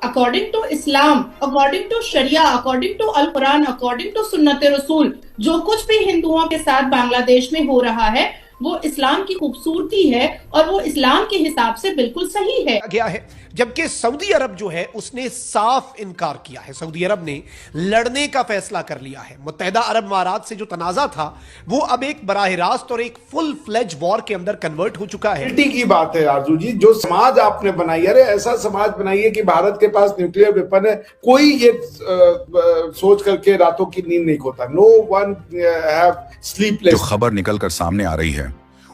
According to Islam, according to Sharia, according to अल कुरान, according to सुन्नत रसूल, जो कुछ भी हिंदुओं के साथ बांग्लादेश में हो रहा है वो इस्लाम की खूबसूरती है और वो इस्लाम के हिसाब से बिल्कुल सही है। गया है, जबकि सऊदी अरब जो है उसने साफ इनकार किया है। सऊदी अरब ने लड़ने का फैसला कर लिया है। मुत्तहिदा अरब अमारात से जो तनाजा था वो अब एक बराह रास्त और एक फुल फ्लेज वॉर के अंदर कन्वर्ट हो चुका है। की बात है आरजू जी, जो समाज आपने बनाई, अरे ऐसा समाज बनाइए कि भारत के पास न्यूक्लियर वेपन है, कोई ये सोच करके रातों की नींद नहीं खोता। No one have sleepless. जो खबर निकलकर सामने आ रही है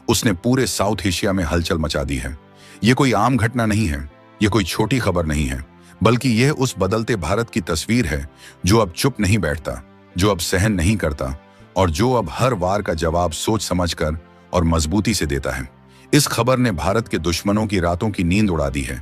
उसने पूरे साउथ एशिया में हलचल मचा दी है। ये कोई आम घटना नहीं है, ये कोई छोटी खबर नहीं है, बल्कि यह उस बदलते भारत की तस्वीर है जो अब चुप नहीं बैठता, जो अब सहन नहीं करता और जो अब हर वार का जवाब सोच समझकर और मजबूती से देता है। इस खबर ने भारत के दुश्मनों की रातों की नींद उड़ा दी है।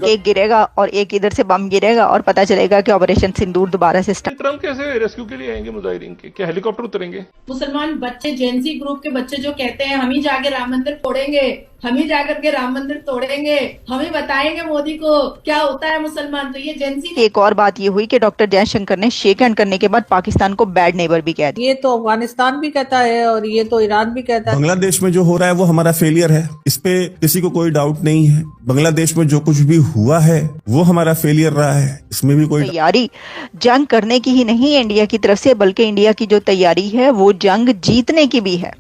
एक गिरेगा और एक इधर से बम गिरेगा और पता चलेगा कि ऑपरेशन सिंदूर दोबारा से स्टार्ट। ट्रम्प कैसे रेस्क्यू के लिए आएंगे मुजाहिरीन के? क्या हेलीकॉप्टर उतरेंगे? मुसलमान बच्चे, जेनजी ग्रुप के बच्चे जो कहते हैं हम ही जाके राम मंदिर फोड़ेंगे, हम ही जाकर के राम मंदिर तोड़ेंगे, हम ही बताएंगे मोदी को क्या होता है मुसलमान, तो ये जेनजी। एक और बात ये हुई कि डॉक्टर जयशंकर ने शेक हैंड करने के बाद पाकिस्तान को बैड नेबर भी कह दिया। ये तो अफगानिस्तान भी कहता है और ये तो ईरान भी कहता है। बांग्लादेश में जो हो रहा है वो हमारा फेलियर है, इस पे किसी को कोई डाउट नहीं है। बांग्लादेश में जो कुछ भी हुआ है वो हमारा फेलियर रहा है, इसमें भी कोई तैयारी जंग करने की ही नहीं इंडिया की तरफ से, बल्कि इंडिया की जो तैयारी है वो जंग जीतने की भी है,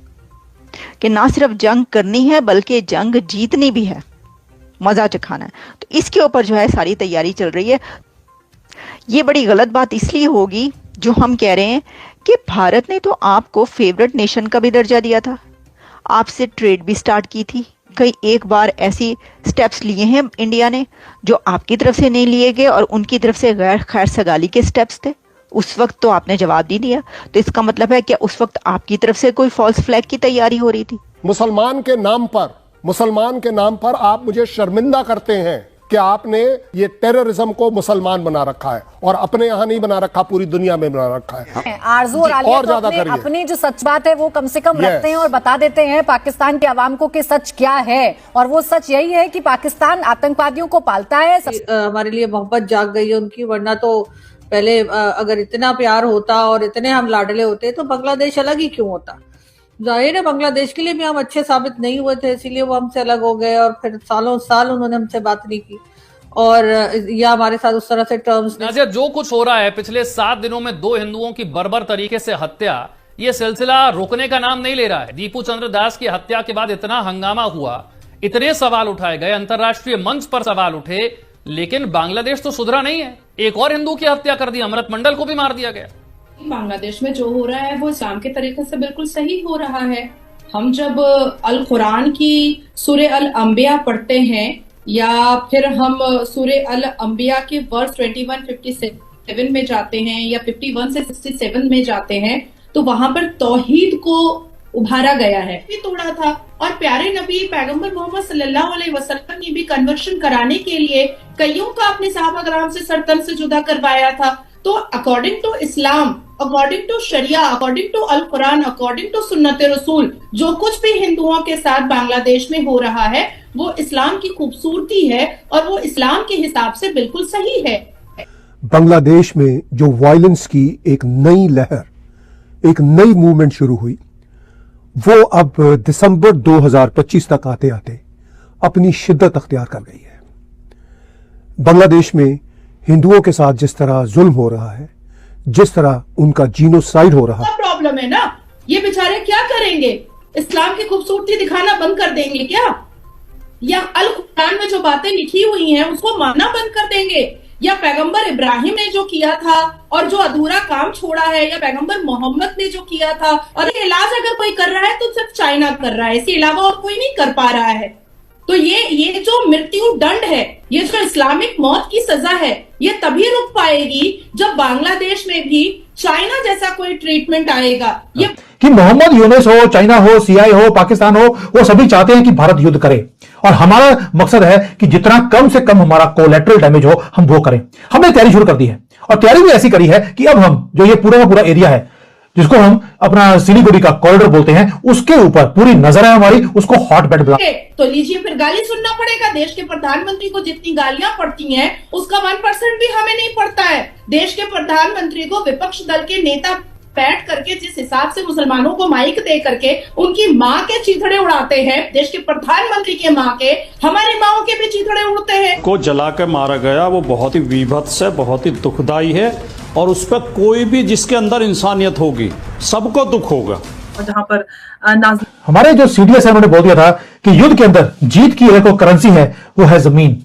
कि ना सिर्फ जंग करनी है बल्कि जंग जीतनी भी है, मजा चखाना है। तो इसके ऊपर जो है सारी तैयारी चल रही है। ये बड़ी गलत बात इसलिए होगी जो हम कह रहे हैं कि भारत ने तो आपको फेवरेट नेशन का भी दर्जा दिया था, आपसे ट्रेड भी स्टार्ट की थी, कई एक बार ऐसी स्टेप्स लिए हैं इंडिया ने जो आपकी तरफ से नहीं लिए गए और उनकी तरफ से गैर खैर सगाली के स्टेप्स थे। उस वक्त तो आपने जवाब नहीं दिया, तो इसका मतलब है कि उस वक्त आपकी तरफ से कोई फॉल्स फ्लैग की तैयारी हो रही थी। मुसलमान के नाम पर आप मुझे शर्मिंदा करते हैं कि आपने ये टेररिज्म को मुसलमान बना रखा है और अपने यहाँ नहीं बना रखा, पूरी दुनिया में बना रखा है। आरजू और आलिया तो अपनी जो सच बात है वो कम से कम रखते हैं और बता देते हैं पाकिस्तान के अवाम को कि सच क्या है, और वो सच यही है कि पाकिस्तान आतंकवादियों को पालता है। हमारे लिए मोहब्बत जाग गई है उनकी, वरना तो पहले अगर इतना प्यार होता और इतने हम लाडले होते तो बांग्लादेश अलग ही क्यों होता। जाहिर है बांग्लादेश के लिए भी हम अच्छे साबित नहीं हुए थे, इसीलिए वो हमसे अलग हो गए और फिर सालों साल उन्होंने हमसे बात नहीं की और या हमारे साथ उस तरह से टर्म्स। नाज़िया, जो कुछ हो रहा है पिछले 7 दिनों में 2 हिंदुओं की बर्बर तरीके से हत्या, ये सिलसिला रुकने का नाम नहीं ले रहा है। दीपू चंद्र दास की हत्या के बाद इतना हंगामा हुआ, इतने सवाल उठाए गए, अंतरराष्ट्रीय मंच पर सवाल उठे, लेकिन बांग्लादेश तो सुधरा नहीं है। एक और हिंदू की हत्या कर दी, अमृत मंडल को भी मार दिया गया। बांग्लादेश में जो हो रहा है वो इस्लाम के तरीके से बिल्कुल सही हो रहा है। हम जब अल कुरान की सूरे अल अंबिया पढ़ते हैं या फिर हम सूरे अल अंबिया के वर्स 21-57 में जाते हैं या 51 से 67 में जाते हैं, तो वहां पर तौहीद को उभारा गया है, भी तोड़ा था। और प्यारे नबी पैगंबर मोहम्मद सल्लल्लाहु अलैहि वसल्लम ने भी कन्वर्शन कराने के लिए कईयों का अपने सहाबा कराम से सरतन से जुदा करवाया था। तो according to Islam, according to Sharia, according to अल कुरान, अकॉर्डिंग टू सुन्नत रसूल, जो कुछ भी हिंदुओं के साथ बांग्लादेश में हो रहा है वो इस्लाम की खूबसूरती है और वो इस्लाम के हिसाब से बिल्कुल सही है। बांग्लादेश में जो वायलेंस की एक नई लहर, एक नई मूवमेंट शुरू हुई, वो अब दिसंबर 2025 तक आते आते अपनी शिद्दत अख्तियार कर गई है। बांग्लादेश में हिंदुओं के साथ जिस तरह जुल्म हो रहा है, जिस तरह उनका जीनोसाइड हो रहा है, प्रॉब्लम है ना, ये बेचारे क्या करेंगे? इस्लाम की खूबसूरती दिखाना बंद कर देंगे क्या? या अल कुरान में जो बातें लिखी हुई हैं उसको मानना बंद कर देंगे? या पैगंबर इब्राहिम ने जो किया था और जो अधूरा काम छोड़ा है, या पैगंबर मोहम्मद ने जो किया था, और इलाज अगर कोई कर रहा है तो सिर्फ चाइना कर रहा है, इसके अलावा और कोई नहीं कर पा रहा है। तो ये जो मृत्यु दंड है, ये जो इस्लामिक मौत की सजा है, ये तभी रुक पाएगी जब बांग्लादेश में भी चाइना जैसा कोई ट्रीटमेंट आएगा। ये कि मोहम्मद यूनुस हो, चाइना हो, सीआई हो, पाकिस्तान हो, वो सभी चाहते हैं कि भारत युद्ध करे, और हमारा मकसद है कि जितना कम से कम हमारा कोलैटरल डैमेज हो हम वो करें। हमने तैयारी शुरू कर दी है और तैयारी भी ऐसी करी है कि अब हम जो ये पूरा एरिया है, जिसको हम अपना सिलीगुड़ी का कॉरिडोर बोलते हैं, उसके ऊपर पूरी नजर है हमारी, उसको हॉटबेड बना। तो लीजिए फिर गाली सुनना पड़ेगा। देश के प्रधानमंत्री को जितनी गालियां पड़ती हैं उसका 1% भी हमें नहीं पड़ता है। देश के प्रधानमंत्री को विपक्ष दल के नेता बैठ करके जिस हिसाब से मुसलमानों को माइक दे करके उनकी माँ के चीथड़े उड़ाते हैं, देश के प्रधानमंत्री के माँ के, हमारी माओ के भी चीथड़े उड़ते हैं। को जला कर मारा गया, वो बहुत ही विभत्स है, बहुत ही दुखदाई है, और उस पर कोई भी जिसके अंदर इंसानियत होगी सबको दुख होगा। जहां पर हमारे जो सीडीएस है उन्होंने बोल दिया था कि युद्ध के अंदर जीत की एक करेंसी है, वो है जमीन,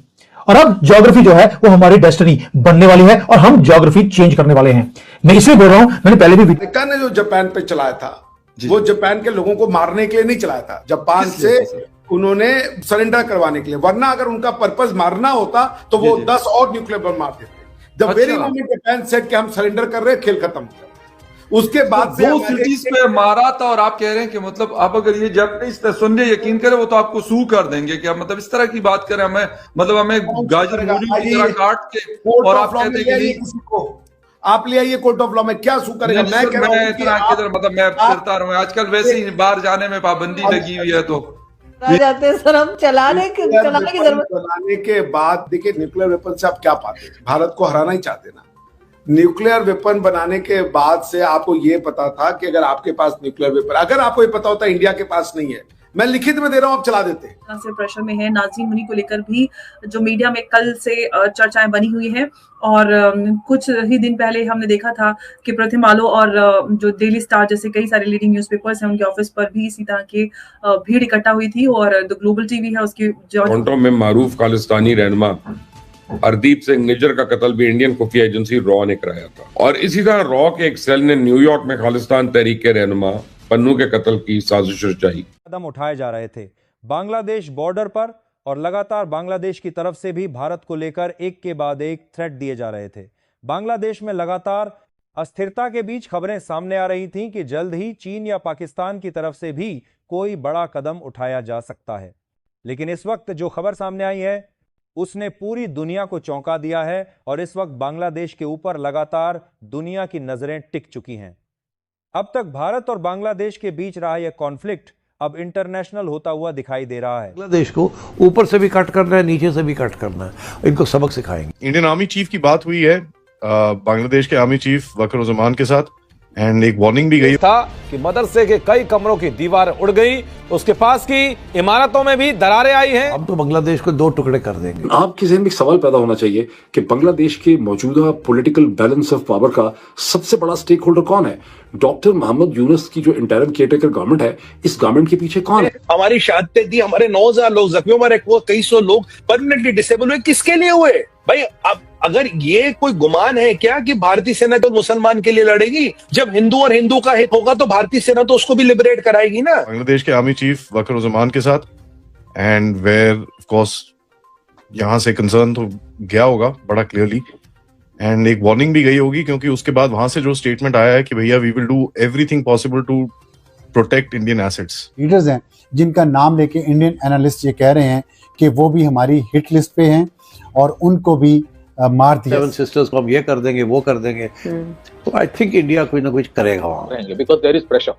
और अब ज्योग्राफी जो है वो हमारी डेस्टिनी बनने वाली है और हम ज्योग्राफी चेंज करने वाले हैं। मैं इसलिए बोल रहा हूं, मैंने पहले भी अमेरिका ने जो जापान पे चलाया था वो जापान के लोगों को मारने के लिए नहीं चलाया था, जापान से उन्होंने सरेंडर करवाने के लिए, वरना अगर उनका पर्पस मारना होता तो वो 10 और न्यूक्लियर बम मार देते। The very moment Japan said कि हम सरेंडर कर रहे हैं, खेल खत्म हो गया। उसके बाद से 2 सिटीज पे मारा था, और आप कह रहे हैं कि मतलब आप अगर ये जापानीज सुनिए, यकीन करें वो तो आपको सू कर देंगे। क्या मतलब इस तरह की बात करें, हमें गाजर मूली की तरह काट के, और आप कहते हैं कि किसी को आप ले आइए कोर्ट ऑफ लॉ में, क्या सू करेगा? मैं कह रहा हूं कि मतलब मैं फिरता रहूं, आजकल वैसे ही बाहर जाने में पाबंदी लगी हुई है, तो जाते सर हम चलाने की जरूरत। चलाने के बाद देखिए न्यूक्लियर वेपन से आप क्या पाते हैं? भारत को हराना ही चाहते ना। न्यूक्लियर वेपन बनाने के बाद से आपको ये पता था कि अगर आपके पास न्यूक्लियर वेपन, अगर आपको ये पता होता इंडिया के पास नहीं है, मैं लिखित में दे रहा हूं, आप चला देते। से प्रेशर में है। नाज़रीन मुनी को लेकर भी जो मीडिया में कल से चर्चाएं बनी हुई हैं, और कुछ ही दिन पहले हमने देखा था कि प्रथम आलो और जो डेली स्टार जैसे कई सारे लीडिंग न्यूज़पेपर्स हैं, उनके ऑफिस पर भी इसी तरह की भीड़ इकट्ठा हुई थी। और द ग्लोबल टीवी है उसकी टोरंटो में मारूफ खालिस्तानी रहनुमा हरदीप सिंह निज्जर का कत्ल भी इंडियन खुफिया एजेंसी रॉ ने कराया था, और इसी तरह रॉ के एक सेल ने न्यूयॉर्क में खालिस्तान तहरीक के रहनुमा पन्नू के कत्ल की साजिश रचाई। कदम उठाए जा रहे थे बांग्लादेश बॉर्डर पर, और लगातार बांग्लादेश की तरफ से भी भारत को लेकर एक के बाद एक थ्रेट दिए जा रहे थे। बांग्लादेश में लगातार अस्थिरता के बीच खबरें सामने आ रही थीं कि जल्द ही चीन या पाकिस्तान की तरफ से भी कोई बड़ा कदम उठाया जा सकता है। लेकिन इस वक्त जो खबर सामने आई है उसने पूरी दुनिया को चौंका दिया है, और इस वक्त बांग्लादेश के ऊपर लगातार दुनिया की नजरें टिक चुकी हैं। अब तक भारत और बांग्लादेश के बीच रहा यह कॉन्फ्लिक्ट अब इंटरनेशनल होता हुआ दिखाई दे रहा है। बांग्लादेश को ऊपर से भी कट करना है, नीचे से भी कट करना है, इनको सबक सिखाएंगे। इंडियन आर्मी चीफ की बात हुई है बांग्लादेश के आर्मी चीफ वकरुज़्ज़मान के साथ, एंड एक वार्निंग भी गई था कि मदरसे के कई कमरों की दीवार उड़ गई, उसके पास की इमारतों में भी दरारें आई हैं। अब तो बांग्लादेश को 2 टुकड़े कर देंगे। आपके ज़हन में एक सवाल पैदा होना चाहिए कि बांग्लादेश के मौजूदा पॉलिटिकल बैलेंस ऑफ पावर का सबसे बड़ा स्टेक होल्डर कौन है? डॉक्टर मोहम्मद यूनुस की जो इंटरिम केयरटेकर गवर्नमेंट है, इस गवर्नमेंट के पीछे कौन है? हमारी शहादतें दी, हमारे 9000 लोग जख्मी हुए, कई सौ लोग परमानेंटली डिसेबल हुए, किसके लिए हुए भाई? अब अगर ये कोई गुमान है क्या कि भारतीय सेना तो मुसलमान के लिए लड़ेगी? जब हिंदू और हिंदू का हित होगा तो भारतीय सेना तो उसको भी लिबरेट कराएगी ना। बांग्लादेश के आर्मी चीफ वकरुज़्ज़मान के साथ, एंड वेयर ऑफ कोर्स यहां से कंसर्न तो गया होगा बड़ा क्लियरली, एंड एक वार्निंग भी गई होगी, क्योंकि उसके बाद वहां से जो स्टेटमेंट आया है कि भैया we will do everything possible to protect Indian assets. Leaders हैं जिनका नाम लेके इंडियन एनालिस्ट ये कह रहे हैं कि वो भी हमारी हिट लिस्ट पे हैं और उनको भी मार दिया। 7 सिस्टर्स को हम ये कर देंगे, वो कर देंगे, तो आई थिंक इंडिया कुछ ना कुछ करेगा वहां, बिकॉज़ देयर इज प्रेशर।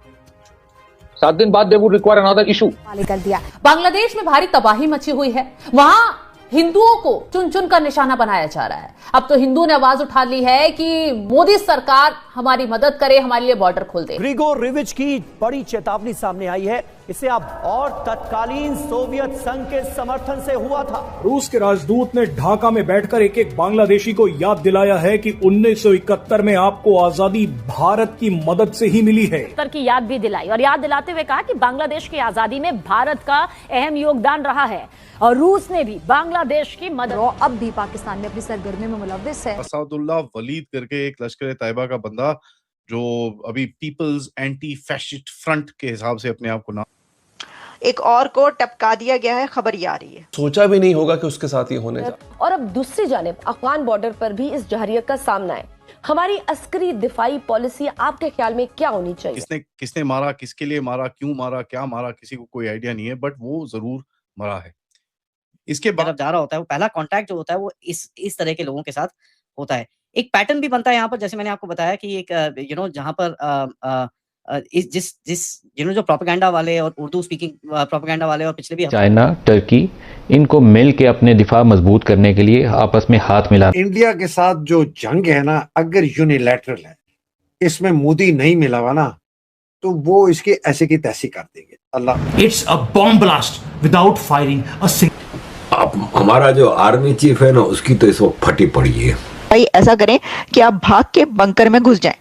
7 दिन बाद they would require another issue. कर दिया। बांग्लादेश में भारी तबाही मची हुई है, वहां हिंदुओं को चुन चुन कर निशाना बनाया जा रहा है। अब तो हिंदुओं ने आवाज उठा ली है कि मोदी सरकार हमारी मदद करे, हमारे लिए बॉर्डर खोल दे। ग्रिगोर रिविच की बड़ी चेतावनी सामने आई है, इसे अब और तत्कालीन सोवियत संघ के समर्थन से हुआ था। रूस के राजदूत ने ढाका में बैठकर एक एक बांग्लादेशी को याद दिलाया है कि 1971 में आपको आजादी भारत की मदद से ही मिली है। की याद भी दिलाई और याद दिलाते हुए कहा कि बांग्लादेश की आजादी में भारत का अहम योगदान रहा है और रूस ने भी बांग्लादेश की मदद। अब भी पाकिस्तान में अपनी सरगर्मी में मुलव्विस है। असदुल्लाह वलीद करके एक लश्कर तैयबा का बंदा जो अभी पीपल्स एंटी फैशिस्ट फ्रंट के हिसाब से अपने आप को नाम, एक और को टपका दिया गया है, खबर ये आ रही है। सोचा भी नहीं होगा कि उसके साथ ये होने जा। और अब दूसरी जानिब अफगान बॉर्डर पर भी इस जहरियत का सामना है। हमारी अस्करी दिफाई पॉलिसी आपके ख्याल में क्या होनी चाहिए? किसने मारा, किसके लिए मारा, क्यों मारा, क्या मारा, किसी को कोई आइडिया नहीं है, बट वो जरूर मरा है। इसके बाद जा रहा होता है, वो पहला कांटेक्ट जो होता है वो इस तरह के लोगों के साथ होता है। एक पैटर्न भी बनता है यहाँ पर, जैसे मैंने आपको बताया कि एक जहाँ पर जो प्रोपेगेंडा वाले और उर्दू स्पीकिंग प्रोपेगेंडा वाले और पिछले भी चाइना, टर्की, इनको मिल के अपने दिफा मजबूत करने के लिए आपस में हाथ मिला। इंडिया के साथ जो जंग है ना, अगर यूनिलैटरल है, इसमें मोदी नहीं मिला हुआ ना, तो वो इसकी ऐसे की तैसी कर देंगे। Allah. It's a bomb blast without firing a single. अब हमारा जो आर्मी चीफ है ना, उसकी तो इस वक्त फटी पड़ी है। भाई ऐसा करें कि आप भाग के बंकर में घुस जाएं।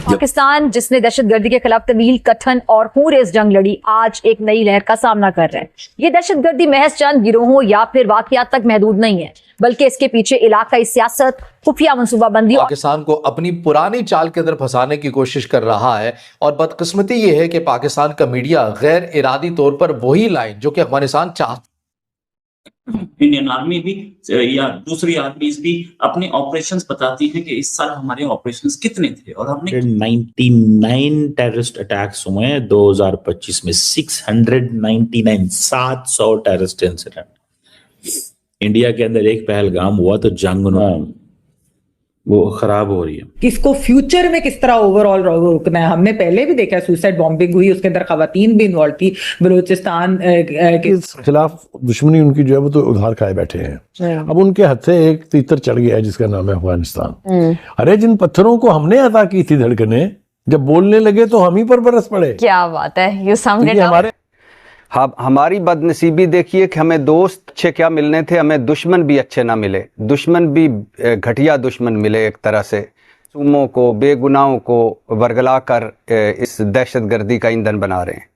पाकिस्तान जिसने दहशतगर्दी के खिलाफ तवील, कठिन और पुररेस जंग लड़ी, आज एक नई लहर का सामना कर रहे हैं। ये दहशतगर्दी महज चंद गिरोहों या फिर वाकयात तक महदूद नहीं है, बल्कि इसके पीछे इलाकाई सियासत, खुफिया मनसूबाबंदी, पाकिस्तान को अपनी पुरानी चाल के अंदर फंसाने की कोशिश कर रहा है। और बदकिस्मती ये है कि पाकिस्तान का मीडिया गैर इरादी तौर पर वही लाइन जो कि अफगानिस्तान चाहता, इंडियन आर्मी भी या दूसरी आर्मीज भी अपने ऑपरेशंस बताती है कि इस साल हमारे ऑपरेशंस कितने थे, और हमने 99 टेररिस्ट अटैक्स हुए हैं 2025 में। 699 700 टेररिस्ट इंसिडेंट। इंडिया के अंदर एक पहलगाम हुआ तो जंग वो खराब हो रही है। किसको फ्यूचर में किस तरह ओवरऑल रोकना है। हमने पहले भी देखा है सुसाइड बॉम्बिंग हुई, उसके अंदर खवातीन भी इन्वॉल्व थी। बलूचिस्तान के खिलाफ दुश्मनी उनकी जो है वो तो उधार खाए बैठे हैं। अब उनके हाथ से एक तीतर चढ़ गया है जिसका नाम है अफगानिस्तान। अरे जिन पत्थरों को हमने अता की थी धड़कने, जब बोलने लगे तो हम ही पर बरस पड़े। क्या बात है, यू साउंडेड हमारे हमारी बदनसीबी देखिए कि हमें दोस्त अच्छे क्या मिलने थे, हमें दुश्मन भी अच्छे ना मिले। दुश्मन भी घटिया दुश्मन मिले एक तरह से। सूमों को, बेगुनाहों को वर्गला कर इस दहशतगर्दी का ईंधन बना रहे हैं।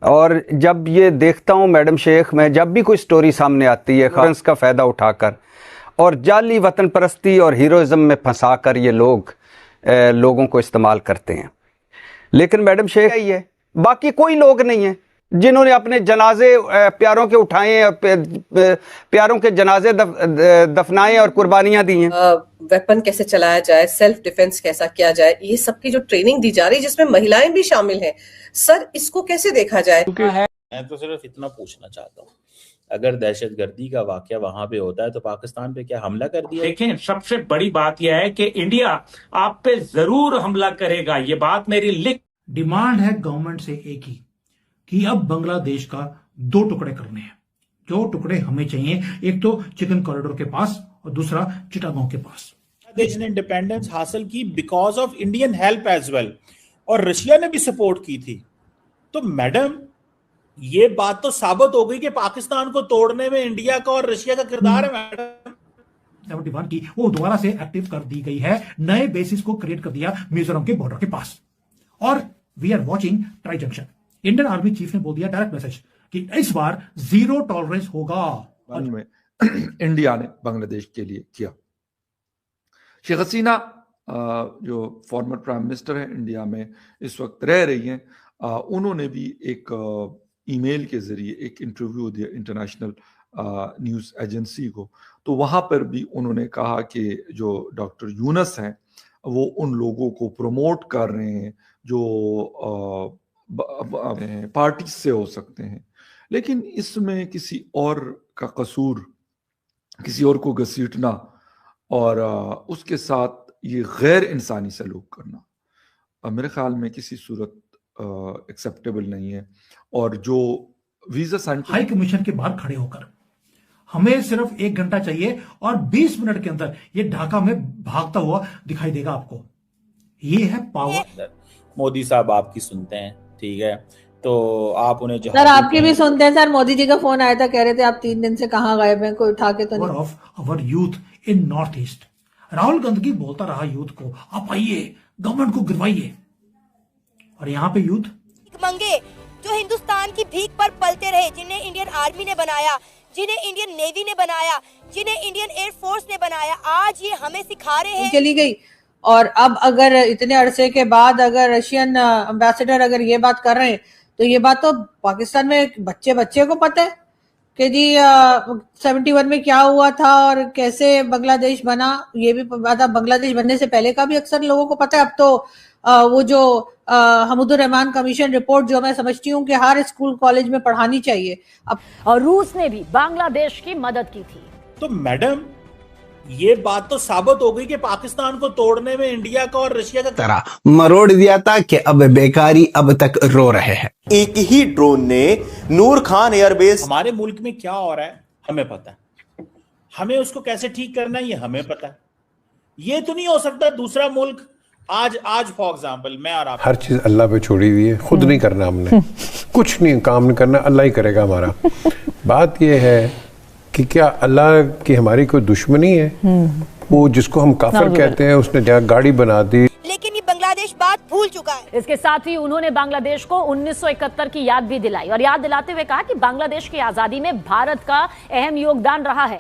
और जब ये देखता हूँ मैडम शेख, मैं जब भी कोई स्टोरी सामने आती है खबरों का फ़ायदा उठाकर और जाली वतन परस्ती और हीरोइज्म में फंसा कर ये लोगों को इस्तेमाल करते हैं। लेकिन मैडम शेख ही है, बाकी कोई लोग नहीं है जिन्होंने अपने जनाजे प्यारों के उठाए और प्यारों के जनाजे दफनाए और कुर्बानियां दी हैं। वेपन कैसे चलाया जाए, सेल्फ डिफेंस कैसा किया जाए, ये सब की जो ट्रेनिंग दी जा रही है जिसमें महिलाएं भी शामिल हैं, सर इसको कैसे देखा जाए? मैं तो सिर्फ इतना पूछना चाहता हूँ, अगर दहशतगर्दी का वाकया वहां पे होता है तो पाकिस्तान पे क्या हमला कर दिया? देखें, सबसे बड़ी बात यह है कि इंडिया आप पे जरूर हमला करेगा। ये बात मेरी लिख। डिमांड है गवर्नमेंट से एक ही कि अब बांग्लादेश का 2 टुकड़े करने हैं। जो टुकड़े हमें चाहिए, एक तो चिकन कॉरिडोर के पास और दूसरा चिटागोंग के पास। बांग्लादेश ने इंडिपेंडेंस हासिल की because of Indian help as well, और रशिया ने भी सपोर्ट की थी। तो मैडम ये बात तो साबित हो गई कि पाकिस्तान को तोड़ने में इंडिया का और रशिया का किरदार है। मैडम 71 की वो दोबारा से एक्टिव कर दी गई है, नए बेसिस को क्रिएट कर दिया मिजोरम के बॉर्डर के पास। और we are watching tri junction. Indian army chief ने बोल दिया डायरेक्ट मैसेज कि इस बार 0 टॉलरेंस होगा। में इंडिया ने बांग्लादेश के लिए किया। शेख हसीना जो फॉर्मर प्राइम मिनिस्टर है इंडिया में इस वक्त रह रही हैं, उन्होंने भी एक ईमेल के जरिए एक इंटरव्यू दिया इंटरनेशनल न्यूज़ एजेंसी को। तो वहाँ पर भी उन्होंने कहा कि जो डॉक्टर यूनस हैं वो उन लोगों को प्रमोट कर रहे हैं जो पार्टी से हो सकते हैं, लेकिन इसमें किसी और का कसूर, किसी और को घसीटना और उसके साथ ये गैर इंसानी सलूक करना मेरे ख्याल में किसी सूरत एक्सेप्टेबल नहीं है। और जो वीजा हाई कमीशन के बाहर खड़े होकर हमें सिर्फ 1 घंटा चाहिए और 20 मिनट के अंदर ये ढाका में भागता हुआ दिखाई देगा आपको। ये है पावर। मोदी साहब आपकी सुनते हैं, ठीक है, तो आप उन्हें सर आपकी भी सुनते हैं। सर मोदी जी का फोन आया था, कह रहे थे आप 3 दिन से कहाँ गायब हैं, कोई उठा के तो नहीं। Of our youth in north east. Rahul Gandhi बोलता रहा यूथ को, आप आइए गवर्नमेंट को गिरवाइए, और यहाँ पे यूथ मंगे जो हिंदुस्तान की भीख पर पलते रहे, जिन्हें इंडियन आर्मी ने बनाया, जिन्हें इंडियन नेवी ने बनाया, जिन्हें इंडियन एयरफोर्स ने बनाया, आज ये हमें सिखा रहे हैं। चली गई। और अब अगर इतने अरसे के बाद अगर रशियन एम्बेसडर अगर ये बात कर रहे हैं, तो ये बात तो पाकिस्तान में बच्चे को पता है कि जी 71 में क्या हुआ था और कैसे बांग्लादेश बना। ये भी पता, बांग्लादेश बनने से पहले का भी अक्सर लोगों को पता है। अब तो वो जो हमीदुर रहमान कमीशन रिपोर्ट, जो मैं समझती हूँ कि हर स्कूल कॉलेज में पढ़ानी चाहिए। अब और रूस ने भी बांग्लादेश की मदद की थी। तो मैडम ये बात तो साबित हो गई कि पाकिस्तान को तोड़ने में इंडिया का और रशिया का तरह मरोड़ दिया था कि अब बेकारी अब तक रो रहे हैं। एक ही ड्रोन ने नूर खान एयरबेस, हमारे मुल्क में क्या हो रहा है हमें पता है, हमें उसको कैसे ठीक करना है ये हमें पता है। ये तो नहीं हो सकता दूसरा मुल्क आज फॉर एग्जांपल मैं और आप हर चीज अल्लाह पे छोड़ी हुई है, खुद नहीं करना हमने, कुछ नहीं काम नहीं करना, अल्लाह ही करेगा हमारा। बात ये है कि क्या अल्लाह की हमारी कोई दुश्मनी है? वो जिसको हम काफिर कहते हैं उसने जहाँ गाड़ी बना दी। लेकिन ये बांग्लादेश बात भूल चुका है। इसके साथ ही उन्होंने बांग्लादेश को 1971 की याद भी दिलाई और याद दिलाते हुए कहा कि बांग्लादेश की आजादी में भारत का अहम योगदान रहा है।